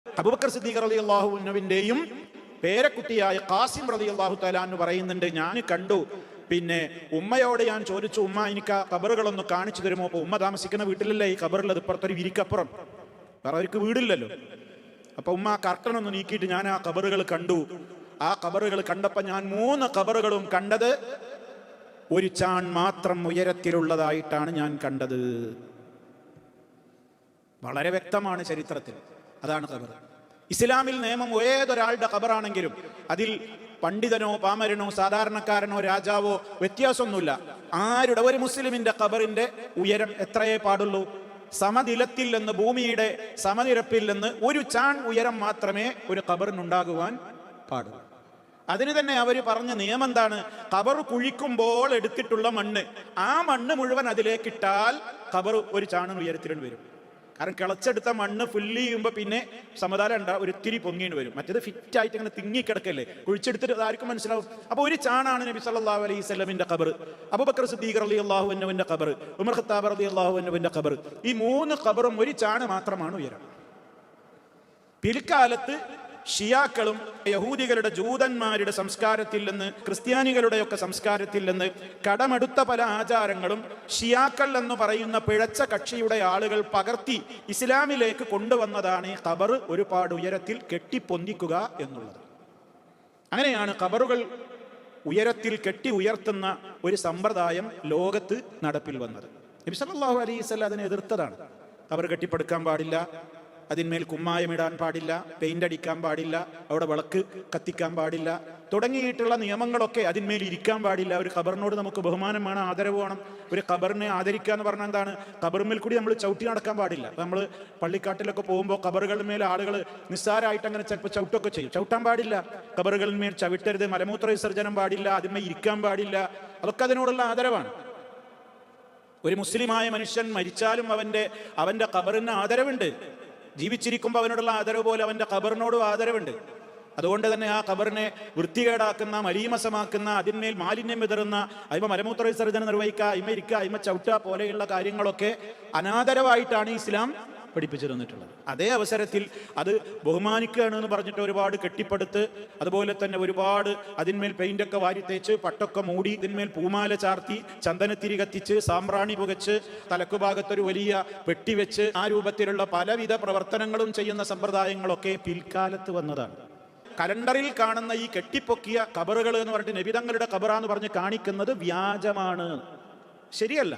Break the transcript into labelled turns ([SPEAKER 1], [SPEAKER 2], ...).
[SPEAKER 1] അബൂബക്കർ സിദ്ദീഖ് റളിയല്ലാഹു അൻഹുവിന്റെയും പേരക്കുട്ടിയായ ഖാസിം റളിയല്ലാഹു തആല അൻഹു പറയുന്നുണ്ട്, ഞാൻ കണ്ടു, പിന്നെ ഉമ്മയോട് ഞാൻ ചോദിച്ചു, ഉമ്മ എനിക്ക് ആ ഖബറുകളൊന്ന് കാണിച്ചു തരുമോ? അപ്പോൾ ഉമ്മ താമസിക്കുന്ന വീട്ടിലല്ലേ ഈ ഖബറുള്ളത്, ഇപ്പുറത്തൊരു വിരിക്കപ്പുറം, വേറെ അവർക്ക് വീടില്ലല്ലോ. അപ്പൊ ഉമ്മ ആ കർട്ടനൊന്ന് നീക്കിയിട്ട് ഞാൻ ആ ഖബറുകൾ കണ്ടു. ആ ഖബറുകൾ കണ്ടപ്പോൾ ഞാൻ 3 ഖബറുകളും കണ്ടത് ഒരു ചാൺ മാത്രം ഉയരത്തിലുള്ളതായിട്ടാണ് ഞാൻ കണ്ടത്. വളരെ വ്യക്തമാണ് ചരിത്രത്തിൽ. അതാണ് ഖബർ. ഇസ്ലാമിൽ നിയമം ഏതൊരാളുടെ ഖബറാണെങ്കിലും അതിൽ പണ്ഡിതനോ പാമരനോ സാധാരണക്കാരനോ രാജാവോ വ്യത്യാസമൊന്നുമില്ല. ആരുടെ ഒരു മുസ്ലിമിന്റെ ഖബറിന്റെ ഉയരം എത്രയേ പാടുള്ളൂ? സമനിലത്തിൽ നിന്ന്, ഭൂമിയുടെ സമനിരപ്പിൽ നിന്ന് ഒരു ചാൺ ഉയരം മാത്രമേ ഒരു ഖബറിനുണ്ടാകുവാൻ പാടുള്ളൂ. അതിന് തന്നെ അവർ പറഞ്ഞ നിയമം എന്താണ്? ഖബർ കുഴിക്കുമ്പോൾ എടുത്തിട്ടുള്ള മണ്ണ്, ആ മണ്ണ് മുഴുവൻ അതിലേക്കിട്ടാൽ ഖബർ ഒരു ചാണിന് ഉയരത്തിലും വരും. കാരണം കിളച്ചെടുത്ത മണ്ണ് ഫില്ല് ചെയ്യുമ്പോൾ പിന്നെ സമതാലം ഒരിത്തിരി പൊങ്ങിയിട്ട് വരും. മറ്റേത് ഫിറ്റായിട്ട് ഇങ്ങനെ തിങ്ങിക്കിടക്കല്ലേ, കുഴിച്ചെടുത്തിട്ട് ആർക്കും മനസ്സിലാവും. അപ്പോൾ ഒരു ചാണാണ് നബി സല്ലല്ലാഹു അലൈഹി വസല്ലമിന്റെ ഖബർ, അബൂബക്കർ സിദ്ദീഖ് റളിയല്ലാഹു അൻഹുവിന്റെ ഖബർ, ഉമർ ഖത്താബ് റളിയല്ലാഹു അൻഹുവിന്റെ ഖബർ. ഈ 3 ഖബറും ഒരു ചാണ് മാത്രമാണ് ഉയരം. പിൽക്കാലത്ത് ഷിയാക്കളും യഹൂദികളുടെ ജൂതന്മാരുടെ സംസ്കാരത്തിൽ നിന്ന്, ക്രിസ്ത്യാനികളുടെയൊക്കെ സംസ്കാരത്തിൽ നിന്ന് കടമെടുത്ത പല ആചാരങ്ങളും ഷിയാക്കൾ എന്ന് പറയുന്ന പിഴച്ച കക്ഷിയുടെ ആളുകൾ പകർത്തി ഇസ്ലാമിലേക്ക് കൊണ്ടുവന്നതാണ് ഈ ഖബർ ഒരുപാട് ഉയരത്തിൽ കെട്ടിപ്പൊന്തിക്കുക എന്നുള്ളത്. അങ്ങനെയാണ് ഖബറുകൾ ഉയരത്തിൽ കെട്ടി ഉയർത്തുന്ന ഒരു സമ്പ്രദായം ലോകത്ത് നടപ്പിൽ വന്നത്. നബി സല്ലല്ലാഹു അലൈഹി വസല്ലം അതിനെ എതിർത്തതാണ്. ഖബർ കെട്ടിപ്പടുക്കാൻ പാടില്ല, അതിന്മേൽ കുമ്മായമിടാൻ പാടില്ല, പെയിന്റ് അടിക്കാൻ പാടില്ല, അവിടെ വിളക്ക് കത്തിക്കാൻ പാടില്ല തുടങ്ങിയിട്ടുള്ള നിയമങ്ങളൊക്കെ അതിന്മേൽ ഇരിക്കാൻ പാടില്ല. ഒരു ഖബറിനോട് നമുക്ക് ബഹുമാനം വേണം, ആദരവ് വേണം. ഒരു ഖബറിനെ ആദരിക്കുക എന്ന് പറഞ്ഞാൽ എന്താണ്? ഖബറിന്മേൽ കൂടി നമ്മൾ ചവിട്ടി നടക്കാൻ പാടില്ല. നമ്മൾ പള്ളിക്കാട്ടിലൊക്കെ പോകുമ്പോൾ ഖബറുകളുടെ മേൽ ആളുകൾ നിസ്സാരമായിട്ട് അങ്ങനെ ചിലപ്പോൾ ചവിട്ടൊക്കെ ചെയ്യും. ചവിട്ടാൻ പാടില്ല, ഖബറുകളിന്മേൽ ചവിട്ടരുത്, മലമൂത്ര വിസർജനം പാടില്ല, അതിന്മേൽ ഇരിക്കാൻ പാടില്ല. അതൊക്കെ അതിനോടുള്ള ആദരവാണ്. ഒരു മുസ്ലിമായ മനുഷ്യൻ മരിച്ചാലും അവന്റെ ഖബറിന് ആദരവുണ്ട്. ജീവിച്ചിരിക്കുമ്പോൾ അവനോടുള്ള ആദരവ് പോലെ അവന്റെ ഖബറിനോടും ആദരവുണ്ട്. അതുകൊണ്ട് തന്നെ ആ ഖബറിനെ വൃത്തികേടാക്കുന്ന, മലീമസമാക്കുന്ന, അതിന്മേൽ മാലിന്യം വിതറുന്ന, അതിമ മലമൂത്ര വിസർജനം നിർവഹിക്കുക, അയിമ ഇരിക്കുക, അയിമ ചവിട്ടുക പോലെയുള്ള കാര്യങ്ങളൊക്കെ അനാദരവായിട്ടാണ് ഇസ്ലാം പഠിപ്പിച്ചു തന്നിട്ടുള്ളത്. അതേ അവസരത്തിൽ അത് ബഹുമാനിക്കുകയാണ് എന്ന് പറഞ്ഞിട്ട് ഒരുപാട് കെട്ടിപ്പടുത്ത്, അതുപോലെ തന്നെ ഒരുപാട് അതിന്മേൽ പെയിന്റൊക്കെ വാരിത്തേച്ച്, പട്ടൊക്കെ മൂടി, ഇതിന്മേൽ പൂമാല ചാർത്തി, ചന്ദനത്തിരി കത്തിച്ച്, സാമ്പ്രാണി പുകച്ച്, തലക്കുഭാഗത്തൊരു വലിയ പെട്ടി വെച്ച് ആ രൂപത്തിലുള്ള പലവിധ പ്രവർത്തനങ്ങളും ചെയ്യുന്ന സമ്പ്രദായങ്ങളൊക്കെ പിൽക്കാലത്ത് വന്നതാണ്. കലണ്ടറിൽ കാണുന്ന ഈ കെട്ടിപ്പൊക്കിയ ഖബറുകൾ എന്ന് പറഞ്ഞിട്ട് നബി തങ്ങളുടെ ഖബറാന്ന് പറഞ്ഞ് കാണിക്കുന്നത് വ്യാജമാണ്, ശരിയല്ല.